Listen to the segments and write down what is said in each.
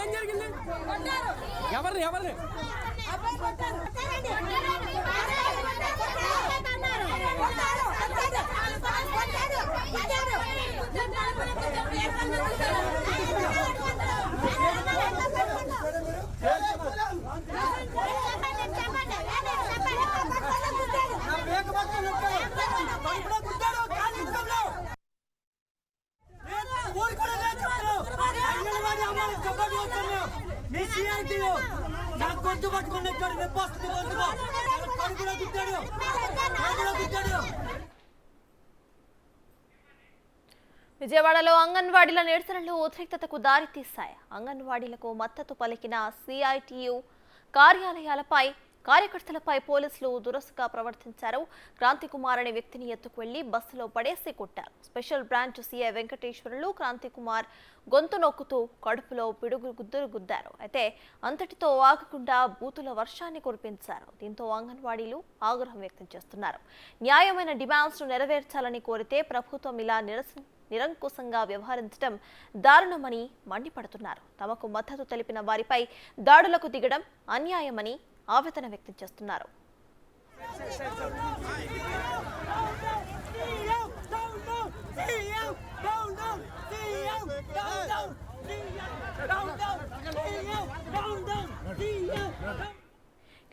ఏం జరిగింది? ఎవరిని విజయవాడలో అంగన్వాడీల నిరసనలు ఉద్రిక్తతకు దారితీశాయి. అంగన్వాడీలకు మద్దతు పలికిన సిఐటియు కార్యాలయాలపై కార్యకర్తలపై పోలీసులు దురుసుగా ప్రవర్తించారు. క్రాంతికుమార్ అనే వ్యక్తిని ఎత్తుకు వెళ్లి బస్సులో పడేసి కొట్టారు. Special branch CI Venkateswarlu Kranthikumar గొంతు నొక్కుతూ కడుపులో పిడుగు గుద్దారు. అయితే అంతటితో ఆగకుండా బూతుల వర్షాన్ని కురిపించారు. దీంతో అంగన్వాడీలు ఆగ్రహం వ్యక్తం చేస్తున్నారు. న్యాయమైన డిమాండ్స్ ను నెరవేర్చాలని కోరితే ప్రభుత్వం ఇలా నిరంకుశంగా వ్యవహరించడం దారుణమని మండిపడుతున్నారు. తమకు మద్దతు తెలిపిన వారిపై దాడులకు దిగడం అన్యాయమని ఆవేదన వ్యక్తం చేస్తున్నారు.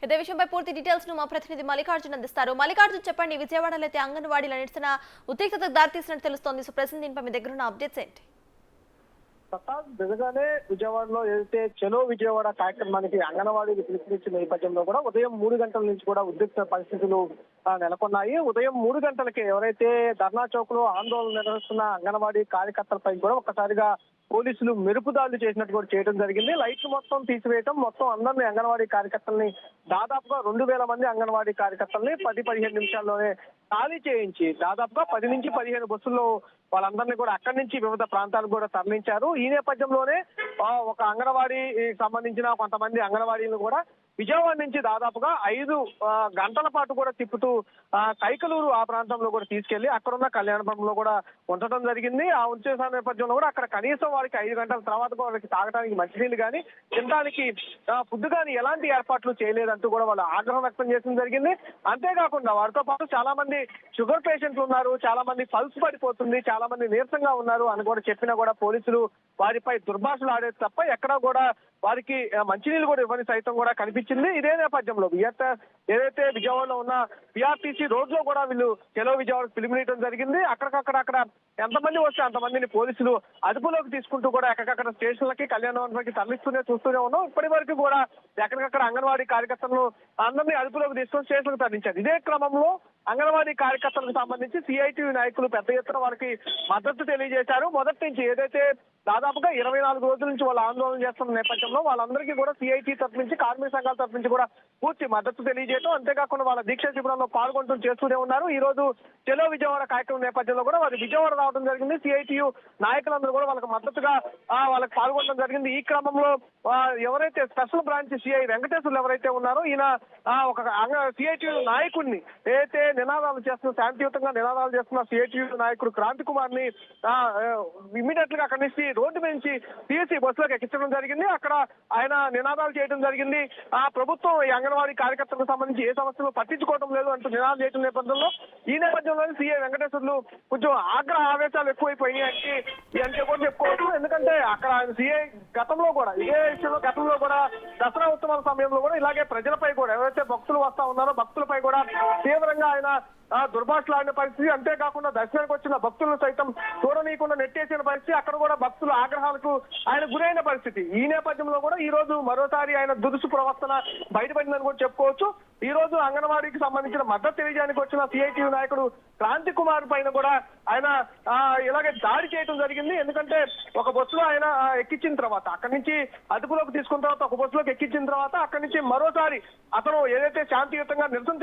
ఇదే విషయంపై పూర్తి డీటెయిల్స్ ను మా ప్రతినిధి మల్లికార్జున్ అందిస్తారు. మల్లికార్జున్, చెప్పండి. విజయవాడలో అయితే అంగన్వాడీల నిరసన ఉద్రిక్తతకు దారితీసినట్టు తెలుస్తోంది. సో ప్రెసెంట్ దీనిపై మీ దగ్గర ఉన్న అప్డేట్స్ ఏంటి? నిజంగానే విజయవాడలో ఏదైతే చలో విజయవాడ కార్యక్రమానికి అంగన్వాడీలు పిలుపునిచ్చిన నేపథ్యంలో కూడా ఉదయం 3 గంటల నుంచి కూడా ఉద్రిక్త పరిస్థితులు నెలకొన్నాయి. ఉదయం 3 గంటలకి ఎవరైతే ధర్నా చౌక్ లో ఆందోళన నిర్వహిస్తున్న అంగన్వాడీ కార్యకర్తలపై కూడా ఒక్కసారిగా పోలీసులు మెరుపు దాడులు చేసినట్టు కూడా చేయడం జరిగింది. లైట్లు మొత్తం తీసివేయటం, మొత్తం అందరినీ అంగన్వాడీ కార్యకర్తల్ని దాదాపుగా 2000 మంది అంగన్వాడీ కార్యకర్తల్ని 10-15 నిమిషాల్లోనే ఖాళీ చేయించి దాదాపుగా 10 నుంచి 15 బస్సుల్లో వాళ్ళందరినీ కూడా అక్కడి నుంచి వివిధ ప్రాంతాలకు కూడా తరలించారు. ఈ నేపథ్యంలోనే ఒక అంగన్వాడీ సంబంధించిన కొంతమంది అంగన్వాడీలను కూడా విజయవాడ నుంచి దాదాపుగా 5 గంటల పాటు కూడా తిప్పుతూ కైకలూరు ఆ ప్రాంతంలో కూడా తీసుకెళ్లి అక్కడున్న కళ్యాణపురంలో కూడా ఉంచడం జరిగింది. ఆ ఉంచే నేపథ్యంలో కూడా అక్కడ కనీసం వారికి 5 గంటల తర్వాత కూడా వారికి తాగడానికి మంచినీళ్ళు కానీ తినడానికి ఫుడ్ కానీ ఎలాంటి ఏర్పాట్లు చేయలేదంటూ కూడా వాళ్ళు ఆగ్రహం వ్యక్తం చేయడం జరిగింది. అంతేకాకుండా వారితో పాటు చాలా మంది షుగర్ పేషెంట్లు ఉన్నారు, చాలా మంది పల్స్ పడిపోతుంది, చాలా మంది నీరసంగా ఉన్నారు అని కూడా చెప్పినా కూడా పోలీసులు వారిపై దుర్భాషలు ఆడేది తప్ప ఎక్కడా కూడా వారికి మంచినీళ్ళు కూడా ఇవ్వని సైతం కూడా కనిపించింది. ఇదే నేపథ్యంలో ఏదైతే విజయవాడలో ఉన్న పిఆర్టీసీ రోడ్ లో కూడా వీళ్ళు చలో విజయవాడ పిలుపునియడం జరిగింది. అక్కడ ఎంతమంది వస్తే అంతమందిని పోలీసులు అదుపులోకి తీసుకుంటూ కూడా ఎక్కడికక్కడ స్టేషన్లకి కళ్యాణమండపానికి చూస్తూనే ఉన్నాం. ఇప్పటి వరకు కూడా ఎక్కడికక్కడ అంగన్వాడీ కార్యకర్తలను అందరినీ అదుపులోకి తీసుకొని స్టేషన్లకు తరలించారు. ఇదే క్రమంలో అంగన్వాడీ కార్యకర్తలకు సంబంధించి సిఐటియు నాయకులు పెద్ద ఎత్తున వారికి మద్దతు తెలియజేశారు. మొదటి నుంచి ఏదైతే దాదాపుగా 24 రోజుల నుంచి వాళ్ళు ఆందోళన చేస్తున్న నేపథ్యంలో వాళ్ళందరికీ కూడా సిఐటి తరఫు నుంచి కార్మిక సంఘాల తరఫు నుంచి కూడా పూర్తి మద్దతు తెలియజేయడం, అంతేకాకుండా వాళ్ళ దీక్ష శిబిరంలో పాల్గొంటూ చేస్తూనే ఉన్నారు. ఈ రోజు చలో విజయవాడ కార్యక్రమం నేపథ్యంలో కూడా వారు విజయవాడ రావడం జరిగింది. సిఐటియు నాయకులందరూ కూడా వాళ్ళకి మద్దతుగా వాళ్ళకి పాల్గొనడం జరిగింది. ఈ క్రమంలో ఎవరైతే స్పెషల్ బ్రాంచ్ సిఐ వెంకటేశ్వర్లు ఎవరైతే ఉన్నారో ఈయన ఒక సిఐటియు నాయకుడిని ఏదైతే నినాదాలు చేస్తున్న శాంతియుతంగా నినాదాలు చేస్తున్న సిఐటియు నాయకుడు క్రాంతికుమార్ ని ఇమీడియట్ గా అక్కడి నుంచి రోడ్డు నుంచి తీసి బస్సులోకి ఎక్కించడం జరిగింది. అక్కడ ఆయన నినాదాలు చేయడం జరిగింది. ప్రభుత్వం ఈ అంగన్వాడీ కార్యకర్తలకు సంబంధించి ఏ సమస్యలు పట్టించుకోవడం లేదు అంటూ నినాదాలు చేయడం నేపథ్యంలో ఈ నేపథ్యంలో సిఐ వెంకటేశ్వర్లు కొంచెం ఆగ్రహ ఆవేశాలు ఎక్కువైపోయినాయి అంటే కూడా చెప్పుకోవచ్చు. ఎందుకంటే అక్కడ ఆయన సిఐ గతంలో కూడా ఇదే విషయంలో గతంలో కూడా దసరా ఉత్సవాల సమయంలో కూడా ఇలాగే ప్రజలపై కూడా ఎవరైతే భక్తులు వస్తా ఉన్నారో భక్తులపై కూడా తీవ్రంగా ఆయన దుర్భాషలాడిన పరిస్థితి, అంతేకాకుండా దర్శనానికి వచ్చిన భక్తులను సైతం చూడనీయకుండా నెట్టేసిన పరిస్థితి, అక్కడ కూడా భక్తుల ఆగ్రహాలకు ఆయన గురైన పరిస్థితి. ఈ నేపథ్యంలో కూడా ఈ రోజు మరోసారి ఆయన దురుసు ప్రవర్తన బయటపడిందని కూడా చెప్పుకోవచ్చు. ఈ రోజు అంగన్వాడీకి సంబంధించిన మద్దతు తెలియజేయడానికి వచ్చిన సిఐటియు నాయకుడు క్రాంతి కుమార్ పైన కూడా ఆయన ఇలాగే దాడి చేయడం జరిగింది. ఎందుకంటే ఒక బస్సులో ఆయన ఎక్కించిన తర్వాత అక్కడి నుంచి అదుపులోకి తీసుకున్న తర్వాత ఒక బస్సులోకి ఎక్కించిన తర్వాత అక్కడి నుంచి మరోసారి అతను ఏదైతే శాంతియుతంగా నిరసన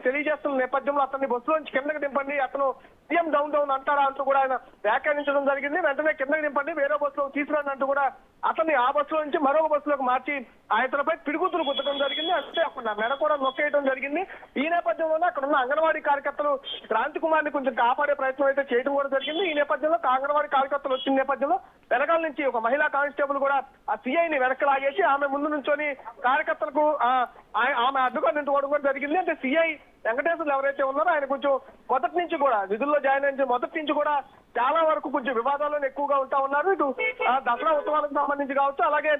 తెలియజేస్తున్న నేపథ్యంలో అతన్ని బస్సులో నుంచి కిందకి దింపండి, అతను సీఎం డౌన్ అంటారా అంటూ కూడా ఆయన వ్యాఖ్యానించడం జరిగింది. వెంటనే కిందకి దింపండి, వేరే బస్సులో తీసుకురండి అంటూ కూడా అతన్ని ఆ బస్సులో నుంచి మరొక బస్సులోకి మార్చి ఆయనపై పిడుగుతులు గుద్దడం జరిగింది. అంటే అక్కడ మెడ కూడా నొక్కేయడం జరిగింది. ఈ నేపథ్యంలోనే అక్కడ ఉన్న అంగన్వాడీ కార్యకర్తలు క్రాంతి కుమార్ ని కొంచెం కాపాడే ప్రయత్నం అయితే చేయడం కూడా జరిగింది. ఈ నేపథ్యంలో అంగన్వాడీ కార్యకర్తలు వచ్చిన నేపథ్యంలో వెనకాల నుంచి ఒక మహిళా కానిస్టేబుల్ కూడా ఆ సిఐని వెనక్కి లాగేసి ఆమె ముందు నుంచొని కార్యకర్తలకు ఆమె అడ్డుగా నింటుకోవడం కూడా జరిగింది. అంటే సిఐ వెంకటేశ్వర్లు ఎవరైతే ఉన్నారో ఆయన కొంచెం మొదటి నుంచి కూడా విధుల్లో జాయిన్ అయిన మొదటి నుంచి కూడా చాలా వరకు కొంచెం వివాదాలను ఎక్కువగా ఉంటా ఉన్నారు. ఇటు దసరా ఉత్సవాలకు సంబంధించి కావచ్చు, అలాగే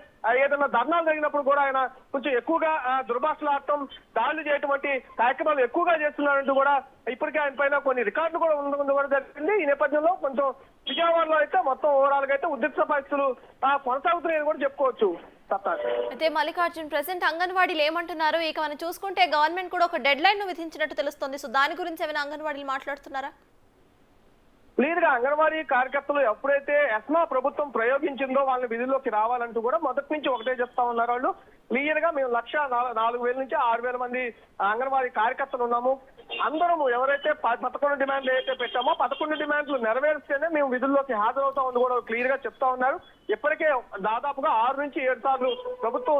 ఏదైనా ధర్నాలు జరిగినప్పుడు కూడా ఆయన కొంచెం ఎక్కువగా దుర్భాషలు ఆడటం, దాడులు చేయటం వంటి కార్యక్రమాలు ఎక్కువగా చేస్తున్నారంటూ కూడా ఇప్పటికే ఆయన పైన కొన్ని రికార్డులు కూడా ఉండడం కూడా జరిగింది. ఈ నేపథ్యంలో కొంచెం విజయవాడలో అయితే మొత్తం ఓవరాల్ గా అయితే ఉద్రిక్త పరిస్థితులు కొనసాగుతున్నాయని కూడా చెప్పుకోవచ్చు. అయితే మల్లికార్జున్, ప్రెసెంట్ అంగన్వాడీలు ఏమంటున్నారు? ఇక మనం చూసుకుంటే గవర్నమెంట్ కూడా ఒక డెడ్ లైన్ ను విధించినట్టు తెలుస్తుంది. సో దాని గురించి ఏమైనా అంగన్వాడీలు మాట్లాడుతున్నారా? క్లియర్ గా అంగన్వాడీ కార్యకర్తలు ఎప్పుడైతే ఎస్మా ప్రభుత్వం ప్రయోగించిందో వాళ్ళని విధుల్లోకి రావాలంటూ కూడా మొదటి నుంచి ఒకటే చెప్తా ఉన్నారు. వాళ్ళు క్లియర్ గా మేము 1,04,000 నుంచి 6,000 మంది అంగన్వాడీ కార్యకర్తలు ఉన్నాము. అందరము ఎవరైతే 11 డిమాండ్లు అయితే పెట్టామో 11 డిమాండ్లు నెరవేర్స్తేనే మేము విధుల్లోకి హాజరవుతామని కూడా క్లియర్ గా చెప్తా ఉన్నారు. ఇప్పటికే దాదాపుగా 6 నుంచి 7 సార్లు ప్రభుత్వం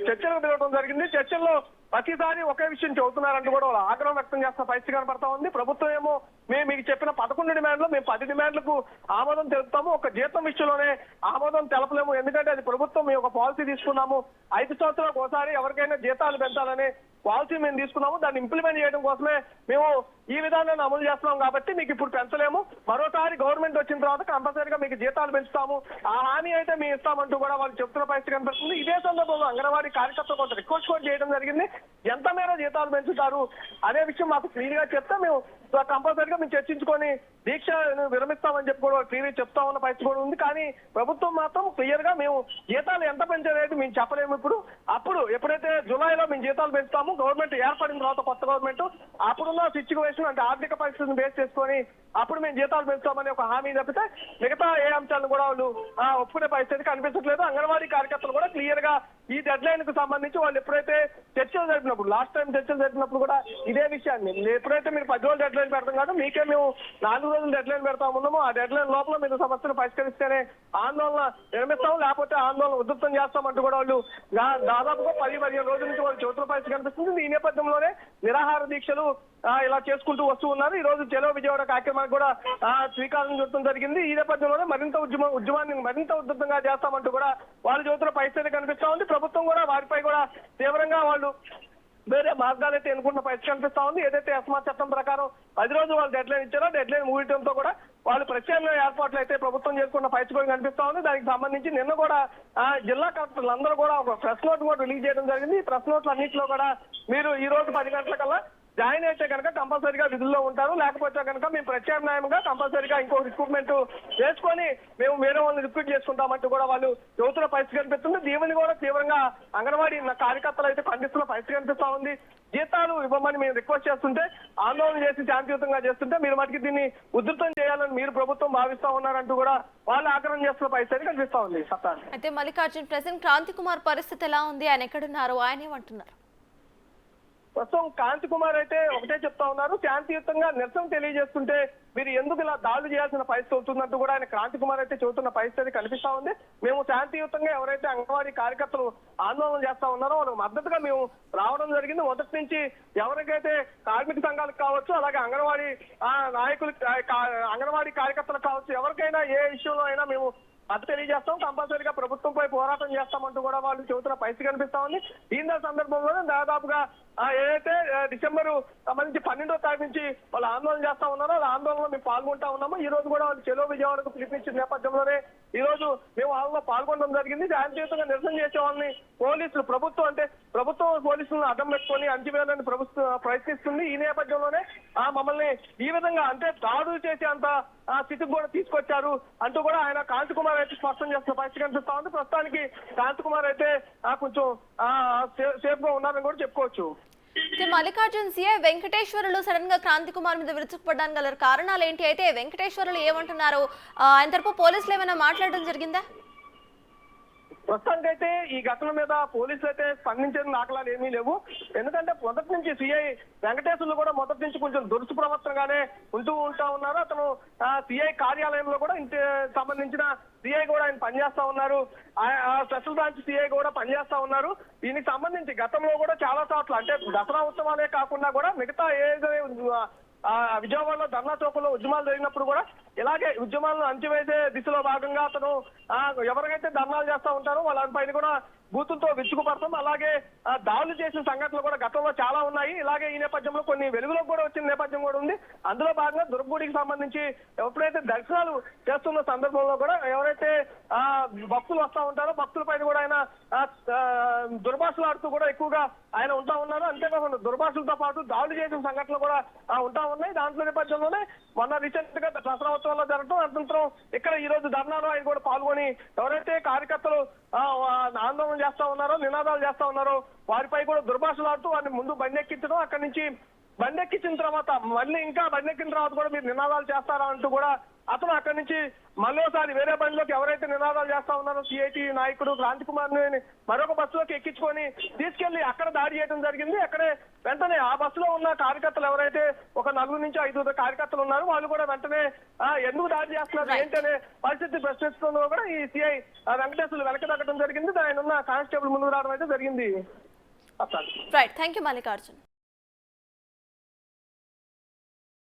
చర్చలకు పిలవడం జరిగింది. చర్చల్లో ప్రతిసారి ఒకే విషయం చెబుతున్నారంటూ కూడా వాళ్ళు ఆగ్రహం వ్యక్తం చేస్తున్న పరిస్థితి కనపడతా ఉంది. ప్రభుత్వం ఏమో మేము మీకు చెప్పిన 11 డిమాండ్లు మేము 10 డిమాండ్లకు ఆమోదం తెలుపుతాము, ఒక జీతం విషయంలోనే ఆమోదం తెలపలేము, ఎందుకంటే అది ప్రభుత్వం మేము ఒక పాలసీ తీసుకున్నాము, 5 సంవత్సరాలకు ఒకసారి ఎవరికైనా జీతాలు పెంచాలనే పాలసీ మేము తీసుకున్నాము, దాన్ని ఇంప్లిమెంట్ చేయడం కోసమే మేము ఈ విధానాన్ని అమలు చేస్తున్నాం కాబట్టి మీకు ఇప్పుడు పెంచలేము, మరోసారి గవర్నమెంట్ వచ్చిన తర్వాత కంపల్సరీగా మీకు జీతాలు పెంచుతాము, ఆ హామీ అయితే మేము ఇస్తామంటూ కూడా వాళ్ళు చెప్తున్న పరిస్థితి కనిపిస్తుంది. ఇదే సందర్భంలో అంగన్వాడీ కార్యకర్తలు కొంత రిక్వెస్ట్ కూడా చేయడం జరిగింది. ఎంత మేర జీతాలు పెంచుతారు అనే విషయం మాకు క్లియర్ గా చెప్తే మేము కంపల్సరీగా మేము చర్చించుకొని దీక్ష విరమిస్తామని చెప్పి కూడా క్లియర్ చెప్తా ఉన్న పరిస్థితి కూడా ఉంది. కానీ ప్రభుత్వం మాత్రం క్లియర్ గా మేము జీతాలు ఎంత పెంచలేదు మేము చెప్పలేము. అప్పుడు ఎప్పుడైతే జూలైలో మేము జీతాలు పెంచుతాము, గవర్నమెంట్ ఏర్పడిన తర్వాత కొత్త గవర్నమెంట్ అప్పుడున్న సిచ్యువేషన్ అంటే ఆర్థిక పరిస్థితిని బేస్ చేసుకొని అప్పుడు మేము జీతాలు పెంచుతామని ఒక హామీ తప్పితే మిగతా ఏ అంశాలను కూడా వాళ్ళు ఒప్పుకునే పరిస్థితి కనిపించట్లేదు. అంగన్వాడీ కార్యకర్తలు కూడా క్లియర్ గా ఈ డెడ్ లైన్ కు సంబంధించి వాళ్ళు ఎప్పుడైతే చర్చలు జరిపినప్పుడు లాస్ట్ టైం చర్చలు జరిపినప్పుడు కూడా ఇదే విషయాన్ని ఎప్పుడైతే మీరు 10 రోజులు డెడ్ లైన్ పెడతాం కాదు, మీకే మేము 4 రోజులు డెడ్ లైన్ పెడతా ఉన్నాము, ఆ డెడ్ లైన్ లోపల మీరు సమస్యను పరిష్కరిస్తేనే ఆందోళన నిర్మిస్తాము, లేకపోతే ఆందోళన ఉధృతం చేస్తామంటూ కూడా వాళ్ళు దాదాపుగా 10-15 రోజుల నుంచి వాళ్ళు చెబుతున్న పరిస్థితి కనిపిస్తుంది. ఈ నేపథ్యంలోనే నిరాహార దీక్షలు ఇలా చేసుకుంటూ వస్తూ ఉన్నారు. ఈ రోజు చలో విజయవాడ కార్యక్రమానికి కూడా శ్రీకారం చుట్టడం జరిగింది. ఈ నేపథ్యంలోనే మరింత ఉద్యమాన్ని మరింత ఉధృతంగా చేస్తామంటూ కూడా వాళ్ళు చదువుతున్న పరిస్థితి కనిపిస్తా ఉంది. ప్రభుత్వం కూడా వారిపై కూడా తీవ్రంగా వాళ్ళు వేరే మార్గాలు అయితే ఎన్నుకున్న పరిస్థితి కనిపిస్తా ఉంది. ఏదైతే ఎస్మా చట్టం ప్రకారం 10 రోజులు వాళ్ళు డెడ్ లైన్ ఇచ్చారో డెడ్ లైన్ ముగియడంతో కూడా వాళ్ళు ప్రత్యామ్నాయ ఏర్పాట్లు అయితే ప్రభుత్వం చేసుకున్న పరిస్థితి కూడా కనిపిస్తా ఉంది. దానికి సంబంధించి నిన్న కూడా జిల్లా కలెక్టర్లు అందరూ కూడా ఒక ప్రెస్ నోట్ కూడా రిలీజ్ చేయడం జరిగింది. ఈ ప్రెస్ నోట్లు అన్నింటిలో కూడా మీరు ఈ రోజు 10 గంటలకల్లా జాయిన్ అయితే కనుక కంపల్సరీగా విధుల్లో ఉంటారు, లేకపోతే కనుక మేము ప్రత్యామ్నాయంగా కంపల్సరీగా ఇంకో రిక్రూట్మెంట్ చేసుకొని మేము వేరే వాళ్ళని రిక్రూట్ చేసుకుంటామంటూ కూడా వాళ్ళు చెబుతున్న పరిస్థితి కనిపిస్తుంది. దీనిని కూడా తీవ్రంగా అంగన్వాడీ కార్యకర్తలు అయితే ఖండిస్తున్న పరిస్థితి కనిపిస్తా ఉంది. జీతాలు ఇవ్వమని మేము రిక్వెస్ట్ చేస్తుంటే, ఆందోళన చేసి శాంతియుతంగా చేస్తుంటే మీరు మటుకు దీన్ని ఉధృతం చేయాలని మీరు ప్రభుత్వం భావిస్తా ఉన్నారంటూ కూడా వాళ్ళు ఆగ్రహం చేస్తున్న పరిస్థితి కనిపిస్తా ఉంది. అయితే మల్లికార్జున్, ప్రెసిడెంట్ క్రాంతి కుమార్ పరిస్థితి ఎలా ఉంది, ఆయన ఎక్కడున్నారు, ఆయన ఏమంటున్నారు? ప్రస్తుతం కాంతి కుమార్ అయితే ఒకటే చెప్తా ఉన్నారు, శాంతియుతంగా నిరసన తెలియజేస్తుంటే మీరు ఎందుకు ఇలా దాడులు చేయాల్సిన పరిస్థితి అవుతుందంటూ కూడా ఆయన క్రాంతి కుమార్ అయితే చెబుతున్న పరిస్థితి కనిపిస్తా ఉంది. మేము శాంతియుతంగా ఎవరైతే అంగన్వాడీ కార్యకర్తలు ఆందోళన చేస్తా ఉన్నారో వాళ్ళకి మద్దతుగా మేము రావడం జరిగింది. మొదటి నుంచి ఎవరికైతే కార్మిక సంఘాలకు కావచ్చు, అలాగే అంగన్వాడీ నాయకులు అంగన్వాడీ కార్యకర్తలకు కావచ్చు, ఎవరికైనా ఏ ఇష్యూలో అయినా మేము మద్దతు తెలియజేస్తాం, కంపల్సరీగా ప్రభుత్వంపై పోరాటం చేస్తామంటూ కూడా వాళ్ళు చెబుతున్న పరిస్థితి కనిపిస్తా ఉంది. దీని సందర్భంలోనే దాదాపుగా ఏదైతే డిసెంబర్ సంబంధించి 12వ తారీఖు నుంచి వాళ్ళు ఆందోళన చేస్తా ఉన్నారో ఆ ఆందోళనలో మేము పాల్గొంటా ఉన్నాము. ఈ రోజు కూడా వాళ్ళు చెలో విజయవాడకు పిలిపించిన నేపథ్యంలోనే ఈ రోజు మేము వాళ్ళలో పాల్గొనడం జరిగింది. శాంతియుతంగా నిరసన చేసే వాళ్ళని పోలీసులు ప్రభుత్వం పోలీసులను అడ్డం పెట్టుకొని అంచివేయాలని ప్రభుత్వం ప్రయత్నిస్తుంది. ఈ నేపథ్యంలోనే మమ్మల్ని ఈ విధంగా అంటే దాడులు చేసే అంత స్థితికి కూడా తీసుకొచ్చారు అంటూ కూడా ఆయన కాంతి కుమార్ అయితే స్పష్టం చేస్తున్న పరిస్థితి కనిపిస్తా ఉంది. ప్రస్తుతానికి కాంతి కుమార్ అయితే కొంచెం సేఫ్ గా ఉన్నారని కూడా చెప్పుకోవచ్చు. మల్లికార్జున్, సిఐ వెంకటేశ్వరులు సడన్ గా క్రాంతి కుమార్ మీద విరుచుకుపడడానికి గల కారణాలు ఏంటి? అయితే వెంకటేశ్వరులు ఏమంటున్నారు? ఆయన తరపు పోలీసులు ఏమైనా మాట్లాడడం జరిగిందా? ప్రస్తుతానికైతే ఈ ఘటన మీద పోలీసులు అయితే స్పందించిన దాఖలాలు ఏమీ లేవు. ఎందుకంటే మొదటి నుంచి సిఐ వెంకటేశ్వర్లు కూడా మొదటి నుంచి కొంచెం దురుసు ప్రవర్తనగానే ఉంటా ఉన్నారు. అతను సిఐ కార్యాలయంలో కూడా ఇంటి సంబంధించిన సిఐ కూడా ఆయన పనిచేస్తా ఉన్నారు. స్పెషల్ బ్రాంచ్ సిఐ కూడా పనిచేస్తా ఉన్నారు. దీనికి సంబంధించి గతంలో కూడా చాలా చోట్ల అంటే దసరా ఉత్సవాలే కాకుండా కూడా మిగతా విజయవాడలో ధర్నా చౌకలో ఉద్యమాలు జరిగినప్పుడు కూడా ఇలాగే ఉద్యమాలను అంచివేసే దిశలో భాగంగా అతను ఎవరికైతే ధర్నాలు చేస్తా ఉంటారో వాళ్ళపైన కూడా బూతులతో విరుచుకుపడతాం. అలాగే దాడులు చేసిన సంఘటనలు కూడా గతంలో చాలా ఉన్నాయి. ఇలాగే ఈ నేపథ్యంలో కొన్ని వెలుగులోకి కూడా వచ్చిన నేపథ్యం కూడా ఉంది. అందులో భాగంగా దుర్గగుడికి సంబంధించి ఎప్పుడైతే దర్శనాలు చేస్తున్న సందర్భంలో కూడా ఎవరైతే భక్తులు వస్తా ఉంటారో భక్తుల పైన కూడా ఆయన దుర్భాషలు ఆడుతూ కూడా ఎక్కువగా ఆయన ఉంటా ఉన్నారు. అంతేకాకుండా దుర్భాషలతో పాటు దాడులు చేసిన సంఘటనలు కూడా ఉంటా ఉన్నాయి. దాంట్లో నేపథ్యంలోనే మొన్న రీసెంట్ గా దసరా ఉత్సవాల్లో జరగడం అనంతరం ఇక్కడ ఈ రోజు ధర్నాలో ఆయన కూడా పాల్గొని ఎవరైతే కార్యకర్తలు ఆందోళన చేస్తా ఉన్నారో నినాదాలు చేస్తా ఉన్నారో వారిపై కూడా దుర్భాషలు ఆడుతూ వారిని ముందు బండెక్కించడం, అక్కడి నుంచి బండెక్కించిన తర్వాత మళ్ళీ ఇంకా బండెక్కిన తర్వాత కూడా మీరు నినాదాలు చేస్తారా అంటూ కూడా అతను అక్కడి నుంచి మళ్ళీ ఒకసారి వేరే బండిలోకి ఎవరైతే నినాదాలు చేస్తా ఉన్నారో సిఐటి నాయకుడు క్రాంతి కుమార్ ని మరొక బస్సులోకి ఎక్కించుకొని తీసుకెళ్లి అక్కడ దాడి చేయడం జరిగింది. అక్కడే వెంటనే ఆ బస్సులో ఉన్న కార్యకర్తలు ఎవరైతే ఒక 4 నుంచి 5 కార్యకర్తలు ఉన్నారు వాళ్ళు కూడా వెంటనే ఎందుకు దాడి చేస్తున్నారు ఏంటనే పరిస్థితి ప్రశ్నిస్తుందో కూడా ఈ సిఐ వెంకటేశ్వర్లు వెనక తగ్గడం జరిగింది. ఆయన ఉన్న కానిస్టేబుల్ ముందుకు రావడం అయితే జరిగింది. Right, thank you Mallikarjun.